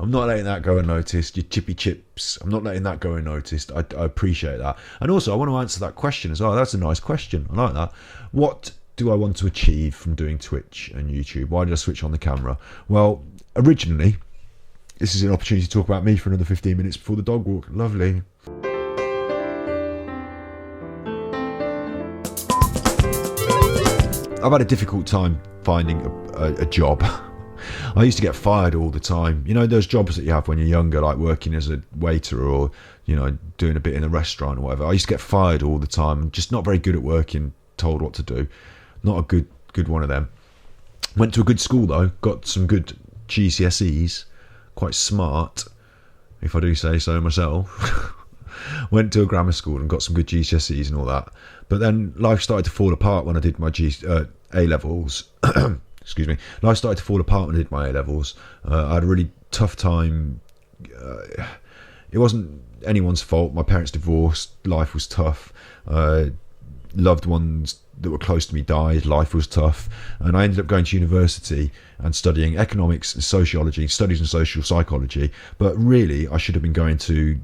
I'm not letting that go unnoticed. Your chippy chips, I'm not letting that go unnoticed. I appreciate that. And also, I want to answer that question as well. That's a nice question. I like that. What do I want to achieve from doing Twitch and YouTube? Why did I switch on the camera? Well, originally, this is an opportunity to talk about me for another 15 minutes before the dog walk. Lovely. I've had a difficult time finding a job. I used to get fired all the time. You know, those jobs that you have when you're younger, like working as a waiter or, you know, doing a bit in a restaurant or whatever. I used to get fired all the time. I'm just not very good at working, told what to do. Not a good one of them. Went to a good school though, got some good GCSEs, quite smart, if I do say so myself. Went to a grammar school and got some good GCSEs and all that. But then life started to fall apart when I did my A-levels. Excuse me. Life started to fall apart when I did my A-levels. I had a really tough time. It wasn't anyone's fault. My parents divorced. Life was tough. Loved ones that were close to me died. Life was tough. And I ended up going to university and studying economics and sociology, studies in social psychology. But really, I should have been going to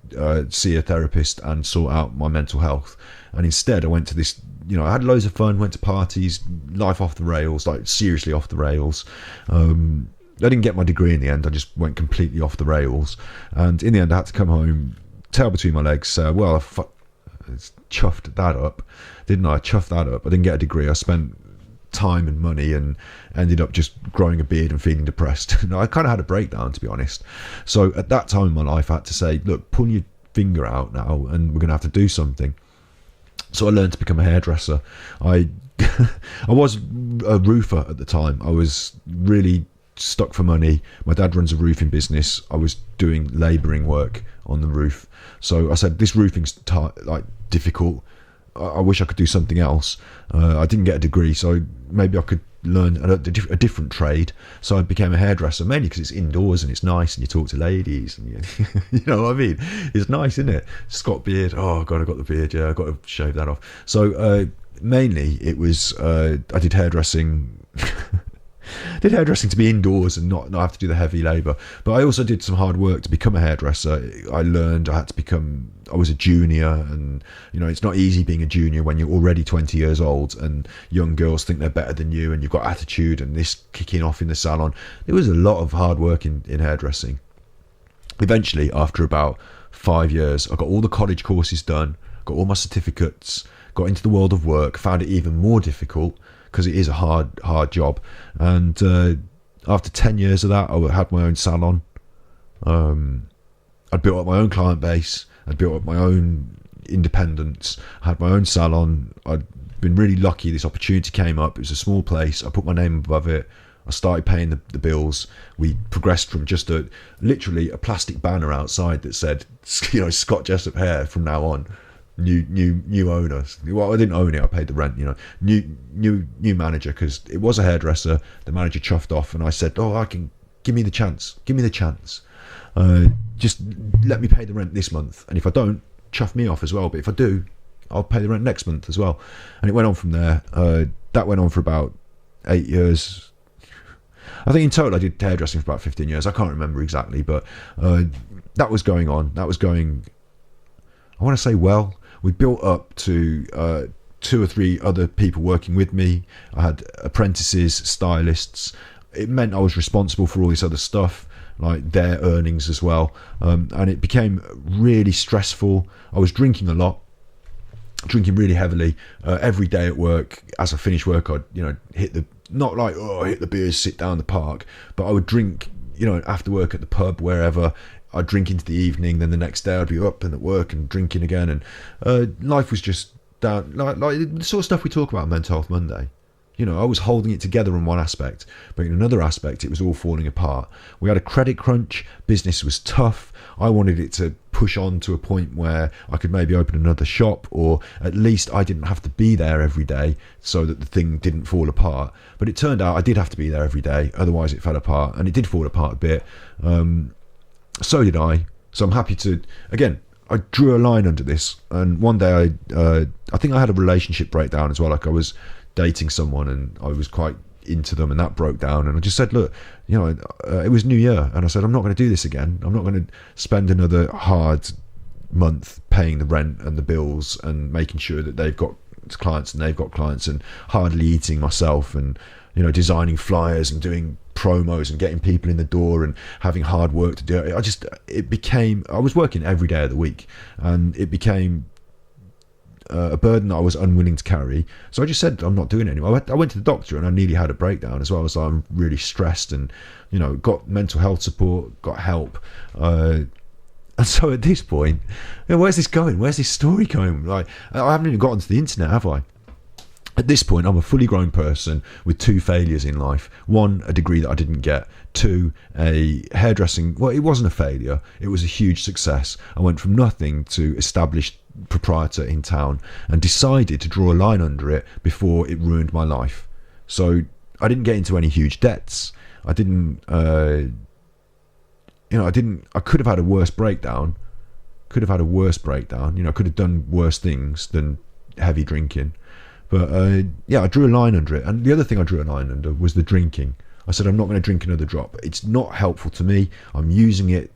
see a therapist and sort out my mental health. And instead, I went to this, you know, I had loads of fun, went to parties, life off the rails, like seriously off the rails. I didn't get my degree in the end. I just went completely off the rails. And in the end, I had to come home, tail between my legs, well, I chuffed that up, didn't I? Chuffed that up. I didn't get a degree. I spent time and money and ended up just growing a beard and feeling depressed. I kind of had a breakdown, to be honest. So at that time in my life, I had to say, look, pull your finger out now and we're going to have to do something. So I learned to become a hairdresser. I was a roofer at the time. I was really stuck for money. My dad runs a roofing business. I was doing labouring work on the roof. So I said, this roofing's like difficult. I wish I could do something else. I didn't get a degree, so maybe I could learn a different trade. So I became a hairdresser, mainly because it's indoors and it's nice and you talk to ladies and you know what I mean. It's nice, isn't it? Scott beard. Oh god, I got the beard. Yeah, I got to shave that off. So mainly it was I did hairdressing. Did hairdressing to be indoors and not have to do the heavy labour. But I also did some hard work to become a hairdresser. I learned I was a junior, and you know, it's not easy being a junior when you're already 20 years old and young girls think they're better than you and you've got attitude and this kicking off in the salon. There was a lot of hard work in hairdressing. Eventually, after about 5 years, I got all the college courses done, got all my certificates, got into the world of work, found it even more difficult because it is a hard job. And after 10 years of that, I had my own salon. I'd built up my own client base. I'd built up my own independence. I had my own salon. I'd been really lucky. This opportunity came up. It was a small place. I put my name above it. I started paying the bills. We progressed from just literally a plastic banner outside that said, you know, Scott Jessup Hair from now on. New owners. Well, I didn't own it. I paid the rent. You know, new manager, because it was a hairdresser. The manager chuffed off, and I said, "Oh, give me the chance. Give me the chance. Just let me pay the rent this month, and if I don't, chuff me off as well. But if I do, I'll pay the rent next month as well." And it went on from there. That went on for about 8 years. I think in total I did hairdressing for about 15 years. I can't remember exactly, but that was going on. That was going, I want to say, well. We built up to 2 or 3 other people working with me. I had apprentices, stylists. It meant I was responsible for all this other stuff, like their earnings as well. And it became really stressful. I was drinking a lot, drinking really heavily. Every day at work, as I finished work, I'd, you know, hit the beers, sit down in the park, but I would drink, you know, after work at the pub, wherever. I'd drink into the evening, then the next day I'd be up and at work and drinking again, and life was just down, like the sort of stuff we talk about on Mental Health Monday. You know, I was holding it together in one aspect, but in another aspect it was all falling apart. We had a credit crunch, business was tough. I wanted it to push on to a point where I could maybe open another shop, or at least I didn't have to be there every day so that the thing didn't fall apart. But it turned out I did have to be there every day, otherwise it fell apart, and it did fall apart a bit. So did I. So I'm happy to, again, I drew a line under this, and one day I think I had a relationship breakdown as well. Like I was dating someone and I was quite into them, and that broke down. And I just said, look, it was New Year, and I said, I'm not going to do this again. I'm not going to spend another hard month paying the rent and the bills and making sure that they've got clients and they've got clients, and hardly eating myself, and designing flyers and doing promos and getting people in the door and having hard work to do it. I was working every day of the week, and it became a burden that I was unwilling to carry. So I just said, I'm not doing it anymore. I went to the doctor, and I nearly had a breakdown as well. As I'm really stressed, and got mental health support, got help, and so at this point, where's this going? Where's this story going? Like, I haven't even got onto the internet, have I? At this point, I'm a fully grown person with 2 failures in life. 1, a degree that I didn't get. 2, a hairdressing. Well, it wasn't a failure. It was a huge success. I went from nothing to established proprietor in town, and decided to draw a line under it before it ruined my life. So I didn't get into any huge debts. I didn't, I could have had a worse breakdown. I could have done worse things than heavy drinking. But I drew a line under it. And the other thing I drew a line under was the drinking. I said, I'm not going to drink another drop. It's not helpful to me. I'm using it,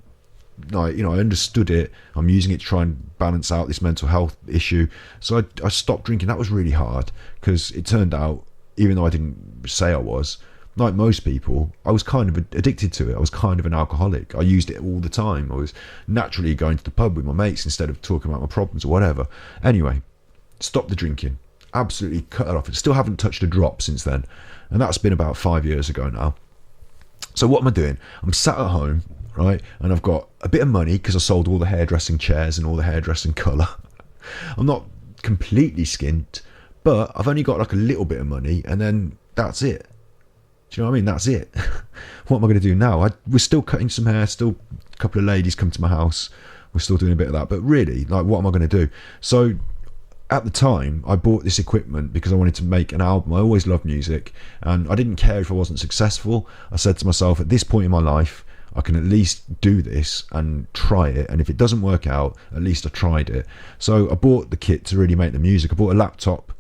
I understood it. I'm using it to try and balance out this mental health issue. So I stopped drinking. That was really hard, because it turned out, even though I didn't say I was, like most people, I was kind of addicted to it. I was kind of an alcoholic. I used it all the time. I was naturally going to the pub with my mates instead of talking about my problems or whatever. Anyway, stopped the drinking. Absolutely cut it off. I still haven't touched a drop since then, and that's been about 5 years ago now. So what am I doing? I'm sat at home, right, and I've got a bit of money because I sold all the hairdressing chairs and all the hairdressing colour. I'm not completely skint, but I've only got like a little bit of money, and then that's it. Do you know what I mean? That's it. What am I going to do now? We're still cutting some hair. Still, a couple of ladies come to my house. We're still doing a bit of that, but really, like, what am I going to do? So at the time, I bought this equipment because I wanted to make an album. I always loved music, and I didn't care if I wasn't successful. I said to myself, at this point in my life, I can at least do this and try it, and if it doesn't work out, at least I tried it. So I bought the kit to really make the music. I bought a laptop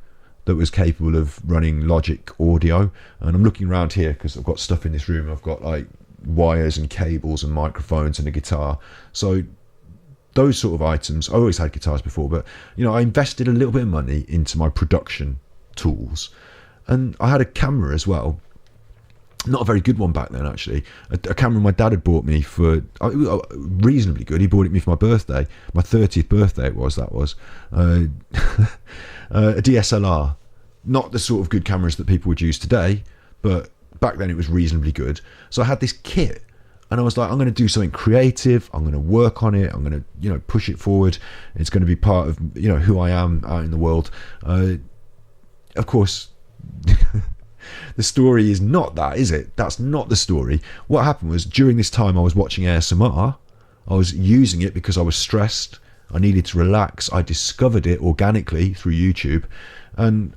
that was capable of running Logic audio, and I'm looking around here because I've got stuff in this room. I've got like wires and cables and microphones and a guitar. So those sort of items. I always had guitars before, but I invested a little bit of money into my production tools, and I had a camera as well. Not a very good one back then, actually. A camera my dad had bought me for reasonably good. He bought it me for my birthday, my 30th birthday. That was a DSLR, not the sort of good cameras that people would use today, but back then it was reasonably good. So I had this kit. And I was like, I'm going to do something creative. I'm going to work on it. I'm going to, push it forward. It's going to be part of, who I am out in the world. Of course, the story is not that, is it? That's not the story. What happened was, during this time I was watching ASMR. I was using it because I was stressed. I needed to relax. I discovered it organically through YouTube. And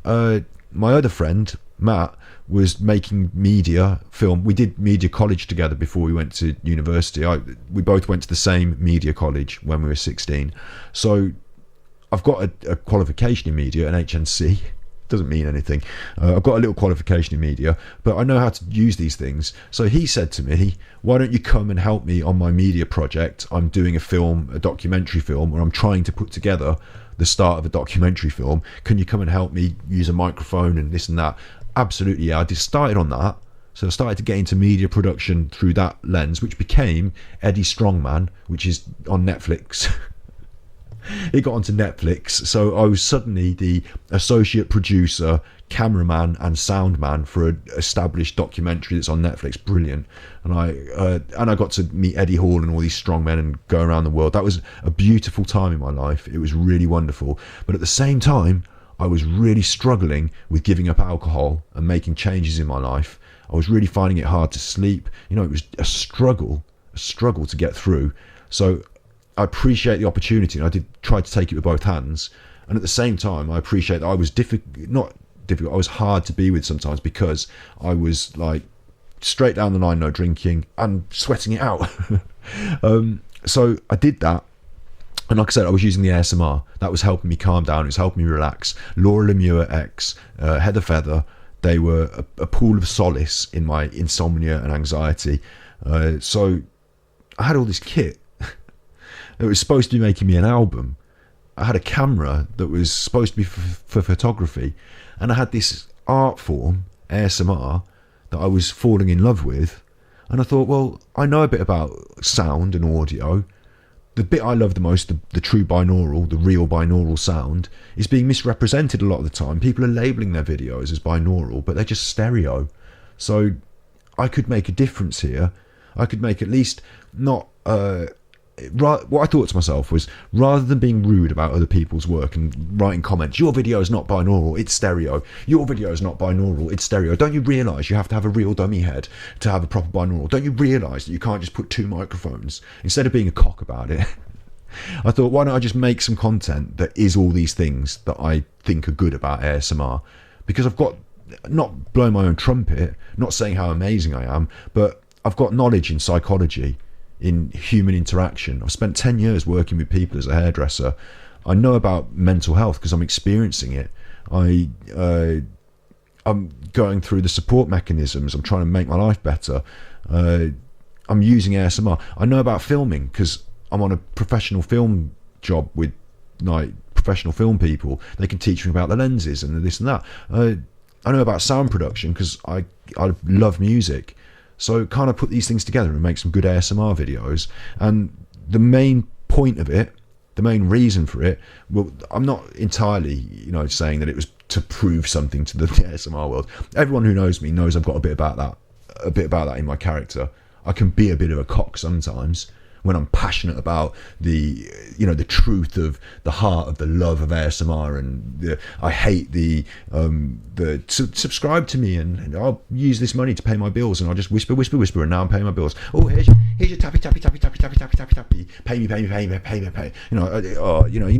my other friend, Matt, was making media film. We did media college together before we went to university. We both went to the same media college when we were 16. So I've got a qualification in media, an HNC. Doesn't mean anything. I've got a little qualification in media, but I know how to use these things. So he said to me, why don't you come and help me on my media project? I'm doing a documentary film, where I'm trying to put together the start of a documentary film. Can you come and help me use a microphone and this and that? Absolutely, yeah. I just started on that. So I started to get into media production through that lens, which became Eddie Strongman, which is on Netflix. It got onto Netflix. So I was suddenly the associate producer, cameraman and sound man for an established documentary that's on Netflix. Brilliant. And I got to meet Eddie Hall and all these strong men and go around the world. That was a beautiful time in my life. It was really wonderful. But at the same time, I was really struggling with giving up alcohol and making changes in my life. I was really finding it hard to sleep. It was a struggle to get through. So I appreciate the opportunity, and I did try to take it with both hands. And at the same time, I appreciate that I was not difficult, I was hard to be with sometimes, because I was like straight down the line, no drinking and sweating it out. So I did that. And like I said, I was using the ASMR. That was helping me calm down. It was helping me relax. Laura Lemure X, Heather Feather, They were a pool of solace in my insomnia and anxiety. So I had all this kit. It was supposed to be making me an album. I had a camera that was supposed to be for photography, and I had this art form, ASMR, that I was falling in love with. And I thought, well, I know a bit about sound and audio. The bit I love the most, the true binaural, the real binaural sound, is being misrepresented a lot of the time. People are labelling their videos as binaural, but they're just stereo. So I could make a difference here. I could make at least not... what I thought to myself was, rather than being rude about other people's work and writing comments, your video is not binaural, it's stereo. Your video is not binaural, it's stereo. Don't you realise you have to have a real dummy head to have a proper binaural? Don't you realise that you can't just put 2 microphones? Instead of being a cock about it, I thought, why don't I just make some content that is all these things that I think are good about ASMR? Because I've got, not blowing my own trumpet, not saying how amazing I am, but I've got knowledge in psychology, in human interaction. I've spent 10 years working with people as a hairdresser. I know about mental health because I'm experiencing it. I'm going through the support mechanisms. I'm trying to make my life better. I'm using ASMR. I know about filming because I'm on a professional film job with like professional film people. They can teach me about the lenses and this and that. I know about sound production because I love music. So kind of put these things together and make some good ASMR videos. And the main point of it, the main reason for it, well, I'm not entirely, saying that it was to prove something to the ASMR world. Everyone who knows me knows I've got a bit about that in my character. I can be a bit of a cock sometimes when I'm passionate about the truth of the heart of the love of ASMR, and I hate the subscribe to me and I'll use this money to pay my bills, and I'll just whisper, and now I'm paying my bills. Oh, here's your tappy, pay me.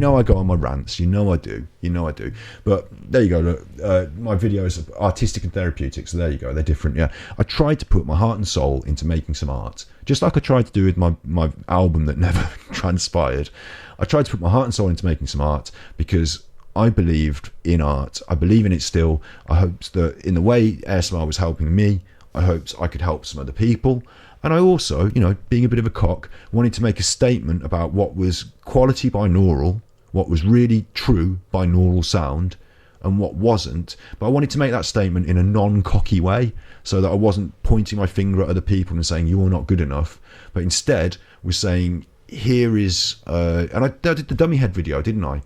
I go on my rants. I do. But there you go. Look, my videos are artistic and therapeutic, so there you go. They're different. Yeah, I tried to put my heart and soul into making some art. Just like I tried to do with my album that never transpired. I tried to put my heart and soul into making some art because I believed in art. I believe in it still. I hoped that in the way ASMR was helping me, I hoped I could help some other people. And I also, being a bit of a cock, wanted to make a statement about what was quality binaural, what was really true binaural sound, and what wasn't. But I wanted to make that statement in a non-cocky way, so that I wasn't pointing my finger at other people and saying you're not good enough, but instead was saying here is and I did the dummy head video, didn't I?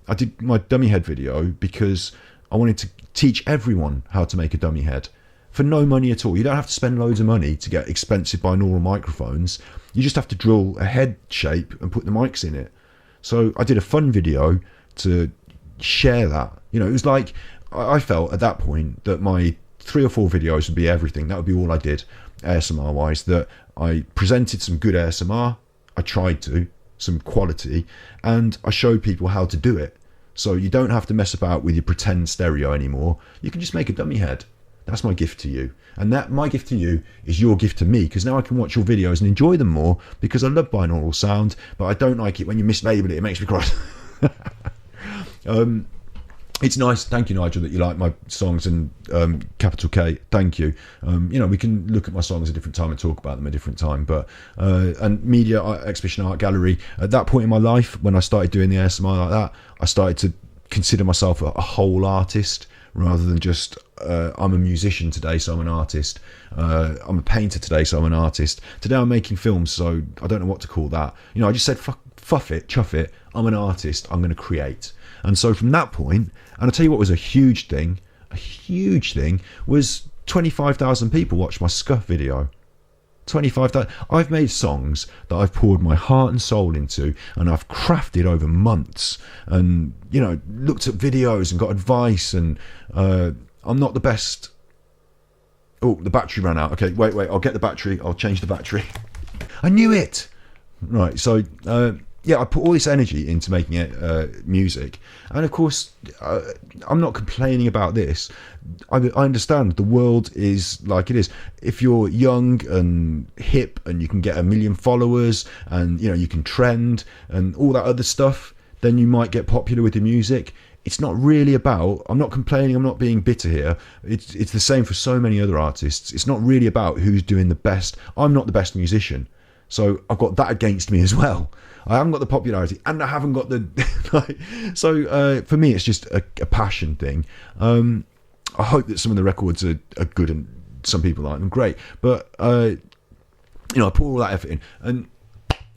I did my dummy head video because I wanted to teach everyone how to make a dummy head for no money at all. You don't have to spend loads of money to get expensive binaural microphones. You just have to drill a head shape and put the mics in it. So I did a fun video to share that. It was like, I felt at that point that my 3 or 4 videos would be everything. That would be all I did ASMR wise, that I presented some good ASMR, I tried to, some quality, and I showed people how to do it. So you don't have to mess about with your pretend stereo anymore. You can just make a dummy head. That's my gift to you. And that my gift to you is your gift to me, because now I can watch your videos and enjoy them more, because I love binaural sound, but I don't like it when you mislabel it. It makes me cry. It's nice, thank you, Nigel, that you like my songs, and capital K, thank you. We can look at my songs at a different time and talk about them at a different time, but and media, exhibition, art gallery, at that point in my life when I started doing the ASMR like that, I started to consider myself a whole artist, rather than just I'm a musician today, so I'm an artist. I'm a painter today, so I'm an artist. Today I'm making films, so I don't know what to call that. I just said fuff it, chuff it, I'm an artist, I'm going to create. And so from that point, and I'll tell you what was a huge thing was 25,000 people watched my Scuff video. 25,000. I've made songs that I've poured my heart and soul into, and I've crafted over months, and looked at videos and got advice, and I'm not the best. Oh, the battery ran out. Okay, wait, I'll get the battery, I'll change the battery. I knew it. Right, so I put all this energy into making it music, and of course I'm not complaining about this. I understand the world is like it is. If you're young and hip and you can get 1 million followers, and you can trend and all that other stuff, then you might get popular with your music. it's not really about, I'm not complaining, I'm not being bitter here. It's the same for so many other artists. It's not really about who's doing the best. I'm not the best musician, so I've got that against me as well. I haven't got the popularity, and I haven't got the so for me it's just a passion thing. I hope that some of the records are good and some people like them, great, but I put all that effort in, and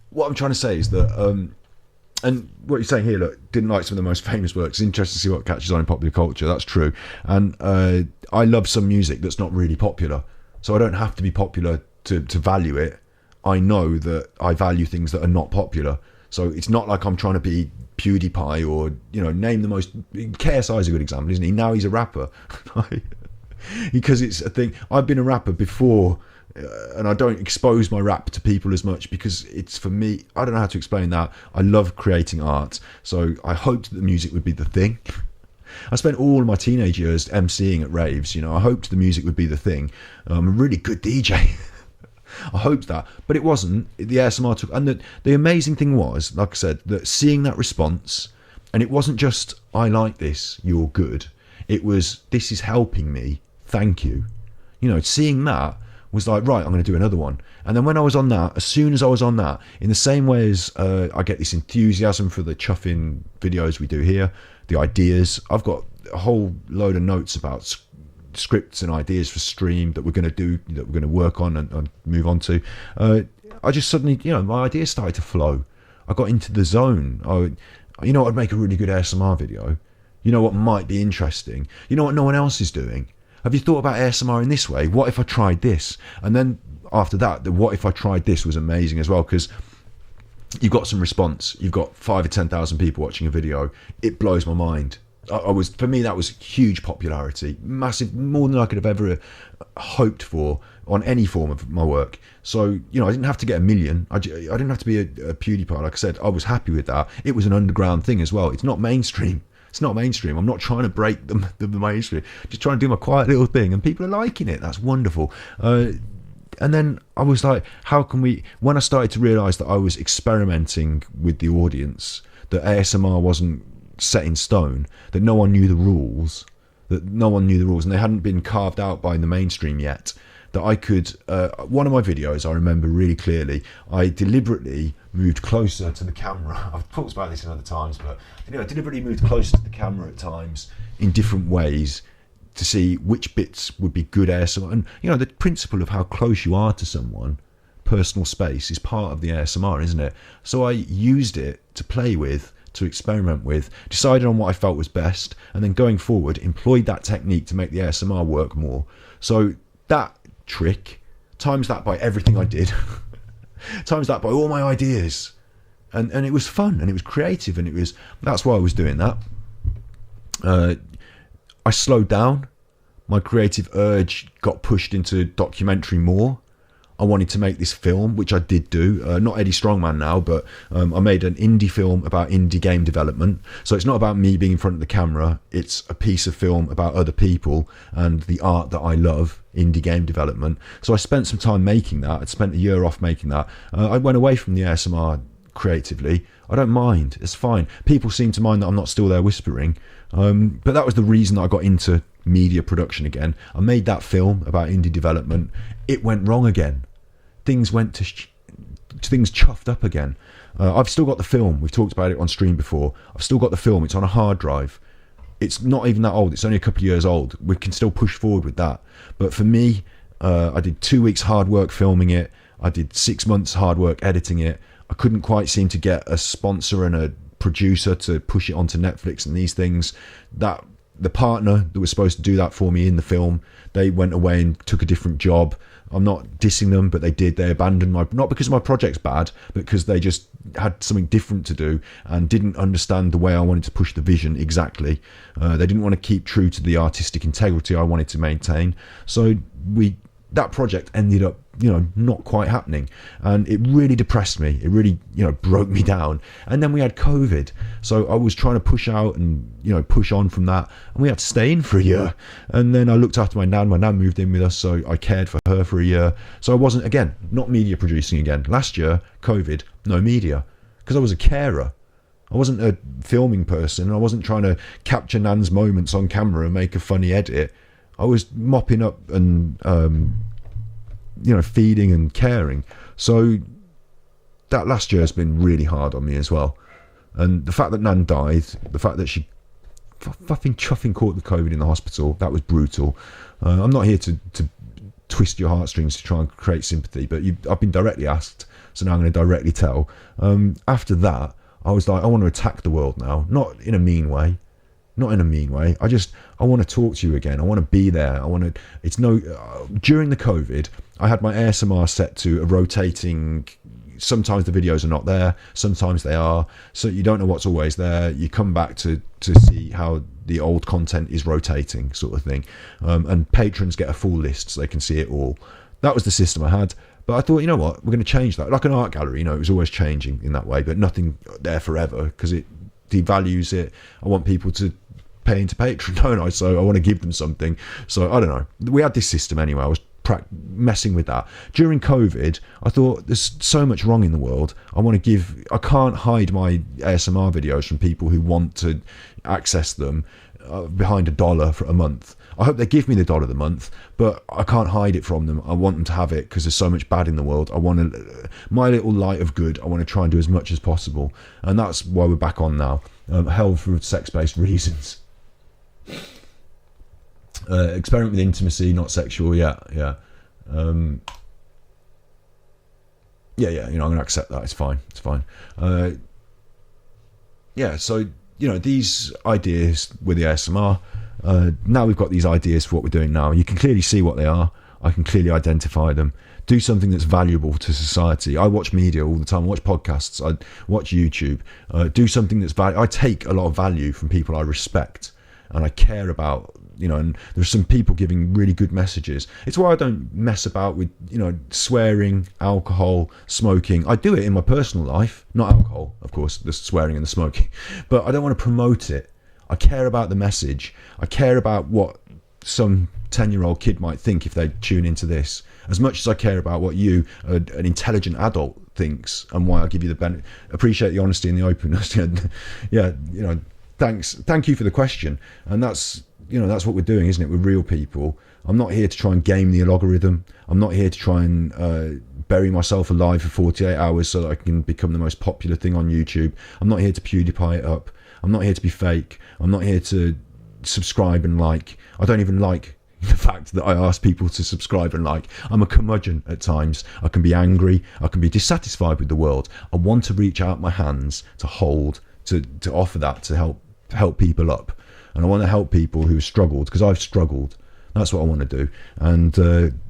what I'm trying to say is that and what you're saying here, look, didn't like some of the most famous works. It's interesting to see what catches on in popular culture. That's true. And I love some music that's not really popular. So I don't have to be popular to value it. I know that I value things that are not popular. So it's not like I'm trying to be PewDiePie or, name the most... KSI is a good example, isn't he? Now he's a rapper. Because it's a thing. I've been a rapper before... and I don't expose my rap to people as much because it's, for me, I don't know how to explain that. I love creating art, so I hoped that the music would be the thing. I spent all my teenage years emceeing at raves. I hoped the music would be the thing. I'm a really good DJ. I hoped that, but it wasn't. The ASMR took, and the amazing thing was, like I said, that seeing that response, and it wasn't just, I like this, you're good. It was, this is helping me, thank you. Seeing that was like, right, I'm going to do another one. And then when I was on that, as soon as I was on that, in the same way as I get this enthusiasm for the chuffing videos we do here, the ideas, I've got a whole load of notes about scripts and ideas for stream that we're going to do, that we're going to work on and move on to. I just suddenly, my ideas started to flow. I got into the zone. I'd make a really good ASMR video. What might be interesting? What no one else is doing? Have you thought about ASMR in this way? What if I tried this? And then after that, the what if I tried this was amazing as well, because you've got some response. You've got 5,000 or 10,000 people watching a video. It blows my mind. For me, that was huge popularity, massive, more than I could have ever hoped for on any form of my work. So, I didn't have to get a million. I didn't have to be a PewDiePie. Like I said, I was happy with that. It was an underground thing as well. It's not mainstream. It's not mainstream. I'm not trying to break the mainstream. Just trying to do my quiet little thing, and people are liking it. That's wonderful. And then I was like, how can we... When I started to realise that I was experimenting with the audience, that ASMR wasn't set in stone, that no one knew the rules, and they hadn't been carved out by the mainstream yet, that I could... one of my videos, I remember really clearly, I deliberately moved closer to the camera. I've talked about this in other times, but I deliberately moved closer to the camera at times in different ways to see which bits would be good ASMR. And, the principle of how close you are to someone, personal space, is part of the ASMR, isn't it? So I used it to play with, to experiment with, decided on what I felt was best, and then going forward, employed that technique to make the ASMR work more. So that trick, times that by everything I did, times that by all my ideas, and it was fun, and it was creative, and that's why I was doing that. I slowed down. My creative urge got pushed into documentary more. I wanted to make this film, which I did do. Not Eddie Strongman now, but I made an indie film about indie game development. So it's not about me being in front of the camera. It's a piece of film about other people and the art that I love, indie game development. So I spent some time making that. I'd spent a year off making that. I went away from the ASMR creatively. I don't mind. It's fine. People seem to mind that I'm not still there whispering. But that was the reason that I got into media production again. I made that film about indie development. It went wrong again. Things went to things chuffed up again. I've still got the film. We've talked about it on stream before. I've still got the film. It's on a hard drive. It's not even that old. It's only a couple of years old. We can still push forward with that. But for me, I did 2 weeks hard work filming it. I did 6 months hard work editing it. I couldn't quite seem to get a sponsor and a producer to push it onto Netflix and these things. That the partner that was supposed to do that for me in the film, they went away and took a different job. I'm not dissing them, but they did. They abandoned not because my project's bad, but because they just had something different to do and didn't understand the way I wanted to push the vision exactly. They didn't want to keep true to the artistic integrity I wanted to maintain. So that project ended up, not quite happening, and it really depressed me. It really, broke me down. And then we had COVID, so I was trying to push out and push on from that, and we had to stay in for a year. And then I looked after my nan. My nan moved in with us, so I cared for her for a year. So I wasn't, again, not media producing again. Last year, COVID, no media, because I was a carer. I wasn't a filming person. I wasn't trying to capture Nan's moments on camera and make a funny edit. I was mopping up and, feeding and caring. So that last year has been really hard on me as well. And the fact that Nan died, the fact that she fucking chuffing caught the COVID in the hospital, that was brutal. I'm not here to twist your heartstrings to try and create sympathy, but I've been directly asked, so now I'm going to directly tell. After that, I was like, I want to attack the world now, not in a mean way. I want to talk to you again. I want to be there. During the COVID, I had my ASMR set to a rotating. Sometimes the videos are not there, sometimes they are, so you don't know what's always there. You come back to see how the old content is rotating, sort of thing, and patrons get a full list so they can see it all. That was the system I had, but I thought, you know what, we're going to change that. Like an art gallery, it was always changing in that way, but nothing there forever, because it devalues it. I want people to pay into Patreon, don't I? So I want to give them something. So I don't know, we had this system anyway. I was messing with that during COVID. I thought, there's so much wrong in the world. I can't hide my ASMR videos from people who want to access them behind $1 for a month. I hope they give me the $1 a month, but I can't hide it from them. I want them to have it because there's so much bad in the world. I want my little light of good. I want to try and do as much as possible, and that's why we're back on now. Held for sex-based reasons. Experiment with intimacy, not sexual. Yeah. I'm going to accept that. It's fine. So these ideas with the ASMR. Now we've got these ideas for what we're doing now. You can clearly see what they are. I can clearly identify them. Do something that's valuable to society. I watch media all the time. I watch podcasts. I watch YouTube. Do something that's valuable. I take a lot of value from people I respect and I care about. And there's some people giving really good messages. It's why I don't mess about with, swearing, alcohol, smoking. I do it in my personal life, not alcohol, of course, the swearing and the smoking, but I don't want to promote it. I care about the message. I care about what some 10-year-old kid might think if they tune into this, as much as I care about what you, an intelligent adult, thinks, and why I give you the benefit. Appreciate the honesty and the openness. Thank you for the question. And that's what we're doing, isn't it? We're real people. I'm not here to try and game the algorithm. I'm not here to try and bury myself alive for 48 hours so that I can become the most popular thing on YouTube. I'm not here to PewDiePie it up. I'm not here to be fake. I'm not here to subscribe and like. I don't even like the fact that I ask people to subscribe and like. I'm a curmudgeon at times. I can be angry. I can be dissatisfied with the world. I want to reach out my hands to hold, to offer that, to help people up. And I want to help people who have struggled, because I've struggled. That's what I want to do. And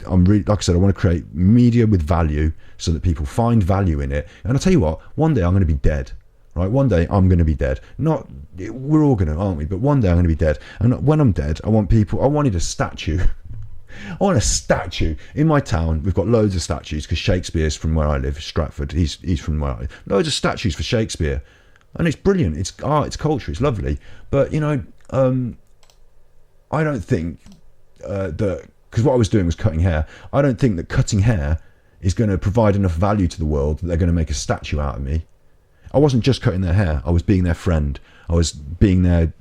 I'm really, like I said, I want to create media with value so that people find value in it. And I'll tell you what, one day I'm going to be dead, right? One day I'm going to be dead. We're all going to, aren't we? But one day I'm going to be dead. And when I'm dead, I wanted a statue. I want a statue. In my town, we've got loads of statues because Shakespeare's from where I live, Stratford. He's from where I live. Loads of statues for Shakespeare. And it's brilliant. It's art, it's culture, it's lovely. But, I don't think that, because what I was doing was cutting hair, I don't think that cutting hair is going to provide enough value to the world that they're going to make a statue out of me. I wasn't just cutting their hair. I was being their friend. I was being their,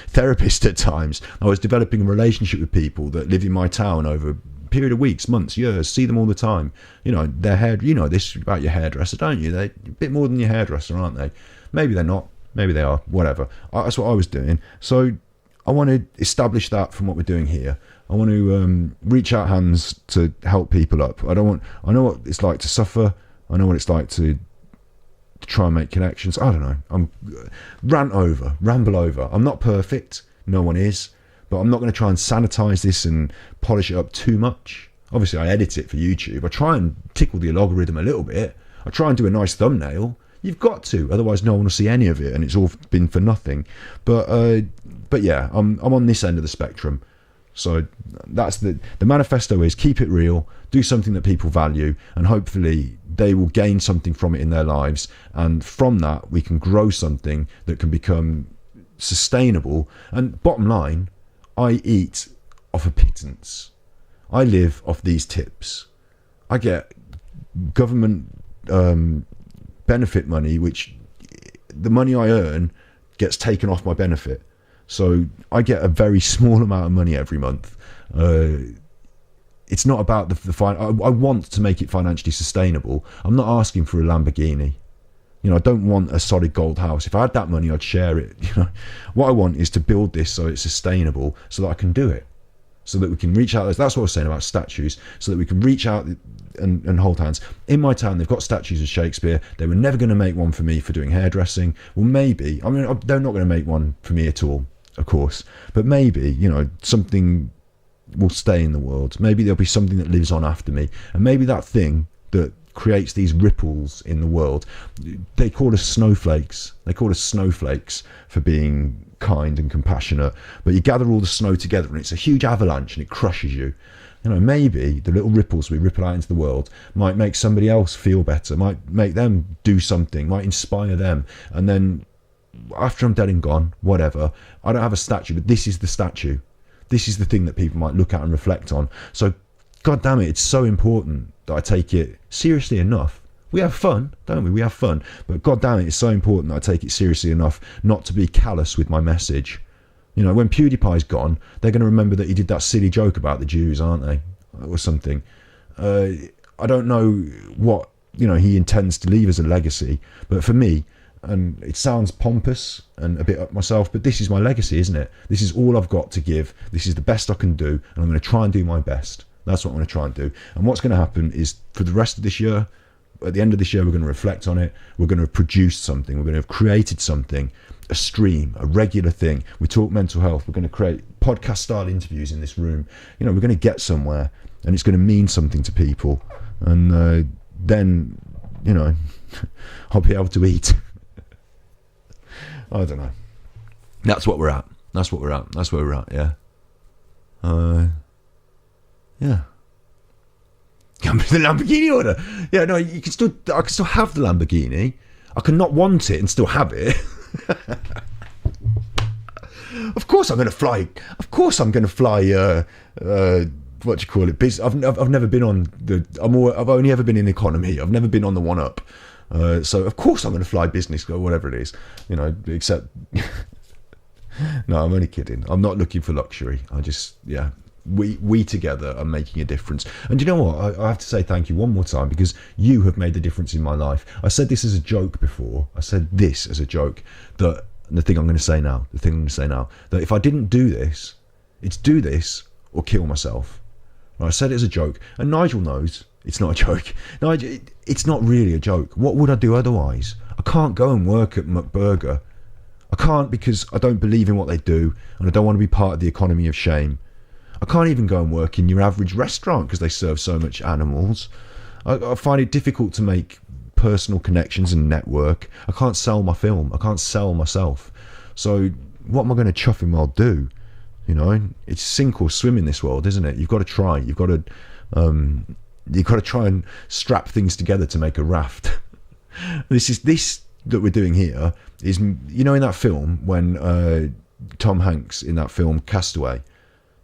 therapist at times. I was developing a relationship with people that live in my town over a period of weeks, months, years, see them all the time. Their hair, this about your hairdresser, don't you? They're a bit more than your hairdresser, aren't they? Maybe they're not. Maybe they are, whatever. That's what I was doing. So I want to establish that from what we're doing here. I want to reach out hands to help people up. I know what it's like to suffer. I know what it's like to try and make connections. I don't know. Ramble over. I'm not perfect. No one is. But I'm not going to try and sanitize this and polish it up too much. Obviously, I edit it for YouTube. I try and tickle the algorithm a little bit. I try and do a nice thumbnail. You've got to, otherwise no one will see any of it, and it's all been for nothing. But yeah, I'm on this end of the spectrum. So that's the manifesto is keep it real, do something that people value, and hopefully they will gain something from it in their lives. And from that, we can grow something that can become sustainable. And bottom line, I eat off a pittance. I live off these tips. I get government benefit money, which the money I earn gets taken off my benefit. So I get a very small amount of money every month. It's not about I want to make it financially sustainable. I'm not asking for a Lamborghini. You know, I don't want a solid gold house. If I had that money, I'd share it. You know, what I want is to build this so it's sustainable, so that I can do it, so that we can reach out. That's what I was saying about statues, so that we can reach out and hold hands. In my town, they've got statues of Shakespeare. They were never going to make one for me for doing hairdressing. Well, maybe. I mean, they're not going to make one for me at all, of course. But maybe, you know, something will stay in the world. Maybe there'll be something that lives on after me, and maybe that thing that creates these ripples in the world. They call us snowflakes. They call us snowflakes for being kind and compassionate. But you gather all the snow together, and it's a huge avalanche, and it crushes you. You know, maybe the little ripples we ripple out into the world might make somebody else feel better, might make them do something, might inspire them. And then after I'm dead and gone, whatever, I don't have a statue, but this is the statue. This is the thing that people might look at and reflect on. So, God damn it, it's so important that I take it seriously enough. We have fun, don't we? We have fun. But God damn it, it's so important that I take it seriously enough not to be callous with my message. You know, when PewDiePie's gone, they're going to remember that he did that silly joke about the Jews, aren't they? Or something. I don't know what, you know, he intends to leave as a legacy. But for me, and it sounds pompous and a bit up myself, but this is my legacy, isn't it? This is all I've got to give. This is the best I can do, and I'm going to try and do my best. That's what I'm going to try and do. And what's going to happen is, for the rest of this year, at the end of this year, we're going to reflect on it. We're going to have produced something. We're going to have created something, a stream, a regular thing. We talk mental health. We're going to create podcast-style interviews in this room. You know, we're going to get somewhere, and it's going to mean something to people. And then, you know, I'll be able to eat. I don't know. That's what we're at. That's what we're at. That's where we're at, yeah. Yeah. Come to the Lamborghini order. Yeah, no, I can still have the Lamborghini. I can not want it and still have it. Of course I'm going to fly. Of course I'm going to fly. What do you call it? I've never been on the. I've only ever been in economy. I've never been on the 1-up. So of course I'm going to fly business or whatever it is. You know, except. No, I'm only kidding. I'm not looking for luxury. I just, yeah. We together are making a difference. And you know what? I have to say thank you one more time, because you have made the difference in my life. I said this as a joke before. I said this as a joke. That the thing I'm going to say now, that if I didn't do this, it's do this or kill myself. I said it as a joke, and Nigel knows it's not a joke. Nigel, it's not really a joke. What would I do otherwise? I can't go and work at McBurger. I can't, because I don't believe in what they do, and I don't want to be part of the economy of shame. I can't even go and work in your average restaurant because they serve so much animals. I find it difficult to make personal connections and network. I can't sell my film. I can't sell myself. So what am I going to chuffing well do? You know, it's sink or swim in this world, isn't it? You've got to try. You've got to try and strap things together to make a raft. This that we're doing here is, you know, in that film when Tom Hanks in that film Castaway.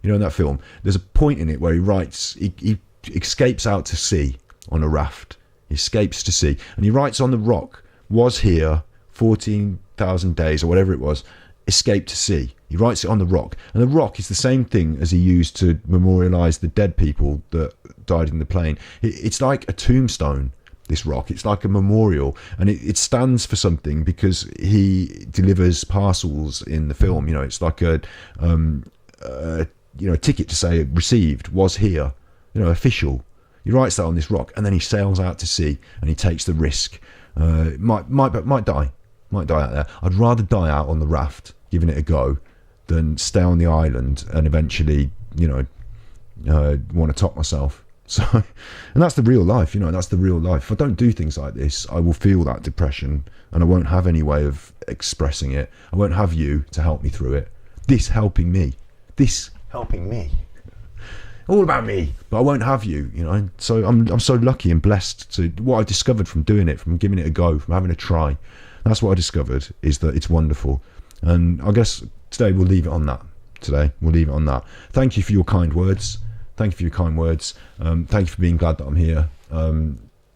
You know, in that film, there's a point in it where he writes, he escapes out to sea on a raft. He escapes to sea, and he writes on the rock, was here 14,000 days or whatever it was, escaped to sea. He writes it on the rock, and the rock is the same thing as he used to memorialise the dead people that died in the plane. It's like a tombstone, this rock. It's like a memorial, and it stands for something, because he delivers parcels in the film. You know, it's like a ticket to say received, was here, you know, official. He writes that on this rock, and then he sails out to sea, and he takes the risk. Might die out there. I'd rather die out on the raft, giving it a go, than stay on the island and eventually, you know, want to top myself. So, and that's the real life, you know. That's the real life. If I don't do things like this, I will feel that depression, and I won't have any way of expressing it. I won't have you to help me through it. This helping me. All about me, but I won't have you, you know. So I'm so lucky and blessed to what I discovered from doing it, from giving it a go, from having a try. That's what I discovered, is that it's wonderful. And I guess today we'll leave it on that. Thank you for your kind words. Thank you for your kind words. Thank you for being glad that I'm here.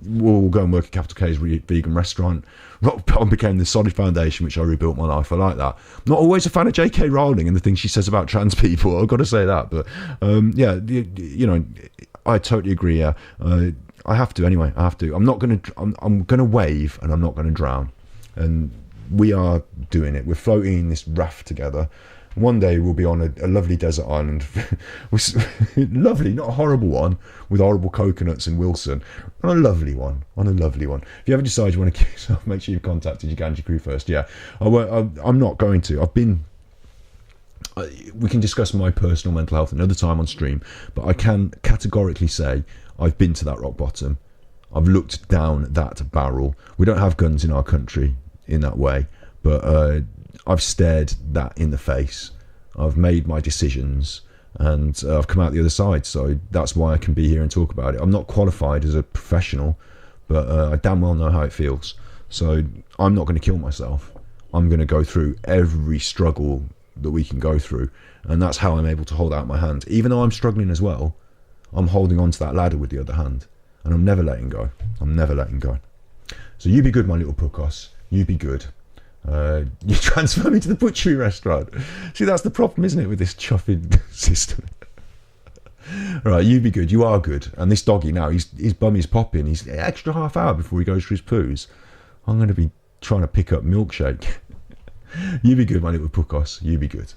we'll go and work at Capital K's vegan restaurant. Rock bottom became the solid foundation which I rebuilt my life. I like that. Not always a fan of J.K. Rowling and the things she says about trans people. I've got to say that, but yeah, you know, I totally agree. Yeah, I have to anyway. I have to. I'm not gonna. I'm gonna wave, and I'm not gonna drown. And we are doing it. We're floating in this raft together. One day we'll be on a lovely desert island. Lovely, not a horrible one with horrible coconuts in Wilson. On a lovely one. If you ever decide you want to kill yourself, make sure you've contacted your Ganji crew first. Yeah, I'm not going to. We can discuss my personal mental health another time on stream, but I can categorically say I've been to that rock bottom. I've looked down that barrel. We don't have guns in our country in that way, but I've stared that in the face. I've made my decisions, and I've come out the other side. So that's why I can be here and talk about it. I'm not qualified as a professional, but I damn well know how it feels. So I'm not going to kill myself. I'm going to go through every struggle that we can go through, and that's how I'm able to hold out my hand. Even though I'm struggling as well, I'm holding on to that ladder with the other hand, and I'm never letting go. So you be good, my little puckos. You be good. You transfer me to the butchery restaurant. See, that's the problem, isn't it, with this chuffing system? Right, you be good. You are good. And this doggy now, his bum is popping. He's an extra half hour before he goes for his poos. I'm going to be trying to pick up milkshake. You be good, my little puckos. You be good.